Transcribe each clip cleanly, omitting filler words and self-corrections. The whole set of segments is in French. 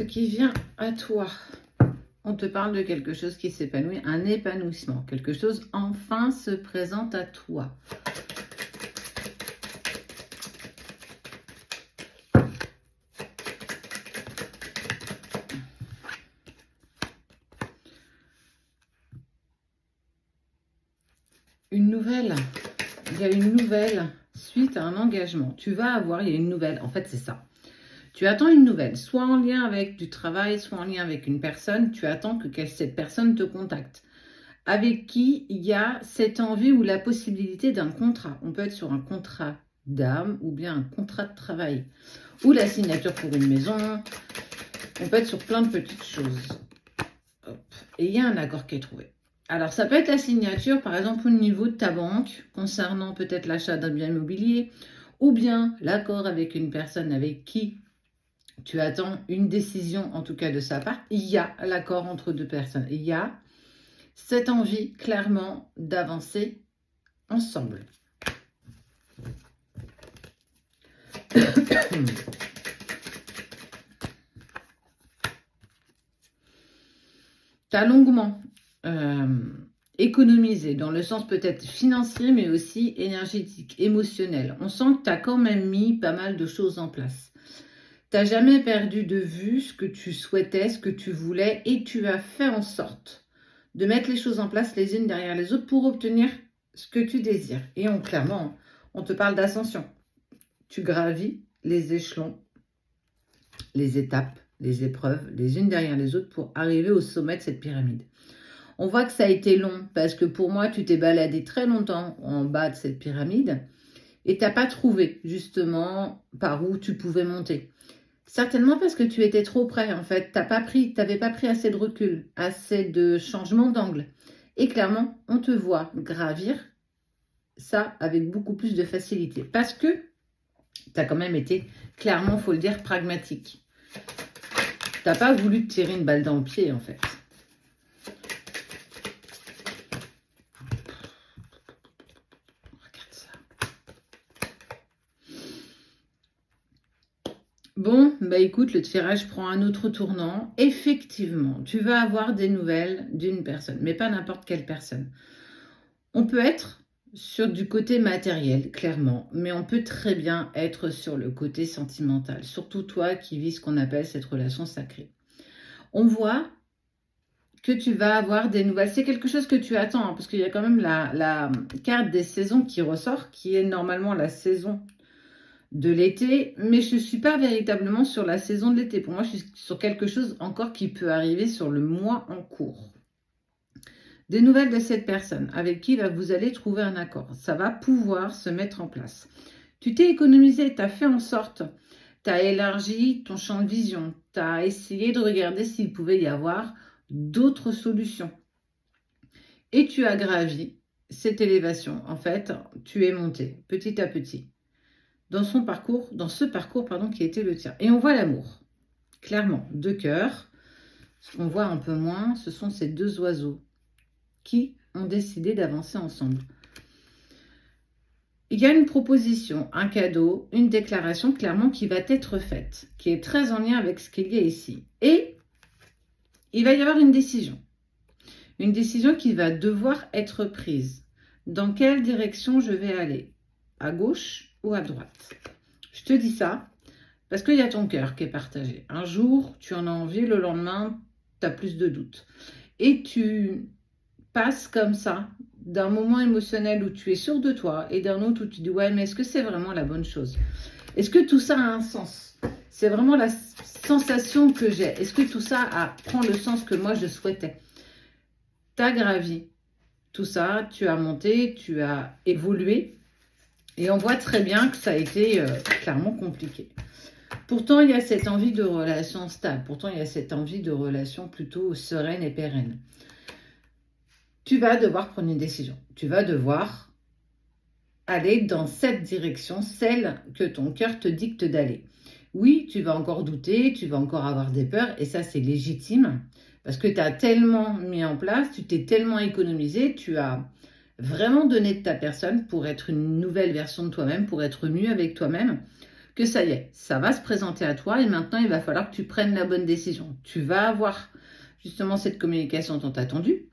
ce qui vient à toi. On te parle de quelque chose qui s'épanouit, un épanouissement. Quelque chose enfin se présente à toi. Une nouvelle. Il y a une nouvelle suite à un engagement. Tu vas avoir, il y a une nouvelle. En fait, c'est ça. Tu attends une nouvelle, soit en lien avec du travail, soit en lien avec une personne. Tu attends que cette personne te contacte. Avec qui il y a cette envie ou la possibilité d'un contrat. On peut être sur un contrat d'âme ou bien un contrat de travail. Ou la signature pour une maison. On peut être sur plein de petites choses. Hop. Et il y a un accord qui est trouvé. Alors, ça peut être la signature, par exemple, au niveau de ta banque, concernant peut-être l'achat d'un bien immobilier, ou bien l'accord avec une personne avec qui tu attends une décision, en tout cas de sa part. Il y a l'accord entre deux personnes. Il y a cette envie, clairement, d'avancer ensemble. Tu as longuement économisé, dans le sens peut-être financier, mais aussi énergétique, émotionnel. On sent que tu as quand même mis pas mal de choses en place. Tu n'as jamais perdu de vue ce que tu souhaitais, ce que tu voulais, et tu as fait en sorte de mettre les choses en place les unes derrière les autres pour obtenir ce que tu désires. Et clairement, on te parle d'ascension. Tu gravis les échelons, les étapes, les épreuves, les unes derrière les autres pour arriver au sommet de cette pyramide. On voit que ça a été long parce que pour moi, tu t'es baladé très longtemps en bas de cette pyramide et tu n'as pas trouvé justement par où tu pouvais monter. Certainement parce que tu étais trop près en fait. Tu n'avais pas pris assez de recul, assez de changement d'angle. Et clairement, on te voit gravir ça avec beaucoup plus de facilité. Parce que tu as quand même été, clairement, il faut le dire, pragmatique. Tu n'as pas voulu te tirer une balle dans le pied en fait. Bon, bah écoute, le tirage prend un autre tournant. Effectivement, tu vas avoir des nouvelles d'une personne, mais pas n'importe quelle personne. On peut être sur du côté matériel, clairement, mais on peut très bien être sur le côté sentimental, surtout toi qui vis ce qu'on appelle cette relation sacrée. On voit que tu vas avoir des nouvelles. C'est quelque chose que tu attends, hein, parce qu'il y a quand même la carte des saisons qui ressort, qui est normalement la saison de l'été, mais je ne suis pas véritablement sur la saison de l'été. Pour moi, je suis sur quelque chose encore qui peut arriver sur le mois en cours. Des nouvelles de cette personne avec qui vous allez trouver un accord. Ça va pouvoir se mettre en place. Tu t'es économisé, tu as fait en sorte, tu as élargi ton champ de vision, tu as essayé de regarder s'il pouvait y avoir d'autres solutions. Et tu as gravi cette élévation. En fait, tu es monté petit à petit dans ce parcours qui était le tien. Et on voit l'amour, clairement, deux cœurs. Ce qu'on voit un peu moins, ce sont ces deux oiseaux qui ont décidé d'avancer ensemble. Il y a une proposition, un cadeau, une déclaration clairement qui va être faite, qui est très en lien avec ce qu'il y a ici. Et il va y avoir une décision qui va devoir être prise. Dans quelle direction je vais aller? À gauche ou à droite? Je te dis ça parce qu'il y a ton cœur qui est partagé. Un jour, tu en as envie, le lendemain, tu as plus de doutes. Et tu passes comme ça d'un moment émotionnel où tu es sûr de toi et d'un autre où tu dis ouais, mais est-ce que c'est vraiment la bonne chose? Est-ce que tout ça a un sens? C'est vraiment la sensation que j'ai. Est-ce que tout ça prend le sens que moi je souhaitais? Tu as gravi tout ça, tu as monté, tu as évolué. Et on voit très bien que ça a été clairement compliqué. Pourtant, il y a cette envie de relation stable. Pourtant, il y a cette envie de relation plutôt sereine et pérenne. Tu vas devoir prendre une décision. Tu vas devoir aller dans cette direction, celle que ton cœur te dicte d'aller. Oui, tu vas encore douter, tu vas encore avoir des peurs, et ça, c'est légitime. Parce que tu as tellement mis en place, tu t'es tellement économisé, tu as vraiment donné de ta personne pour être une nouvelle version de toi-même, pour être mieux avec toi-même, que ça y est, ça va se présenter à toi et maintenant il va falloir que tu prennes la bonne décision. Tu vas avoir justement cette communication dont tu as attendu.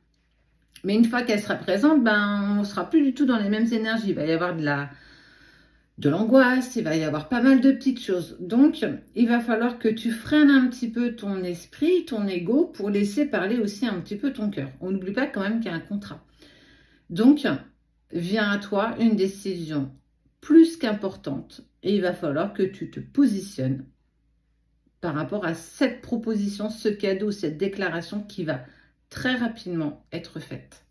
Mais une fois qu'elle sera présente, on ne sera plus du tout dans les mêmes énergies. Il va y avoir de l'angoisse, il va y avoir pas mal de petites choses. Donc, il va falloir que tu freines un petit peu ton esprit, ton ego, pour laisser parler aussi un petit peu ton cœur. On n'oublie pas quand même qu'il y a un contrat. Donc, vient à toi une décision plus qu'importante et il va falloir que tu te positionnes par rapport à cette proposition, ce cadeau, cette déclaration qui va très rapidement être faite.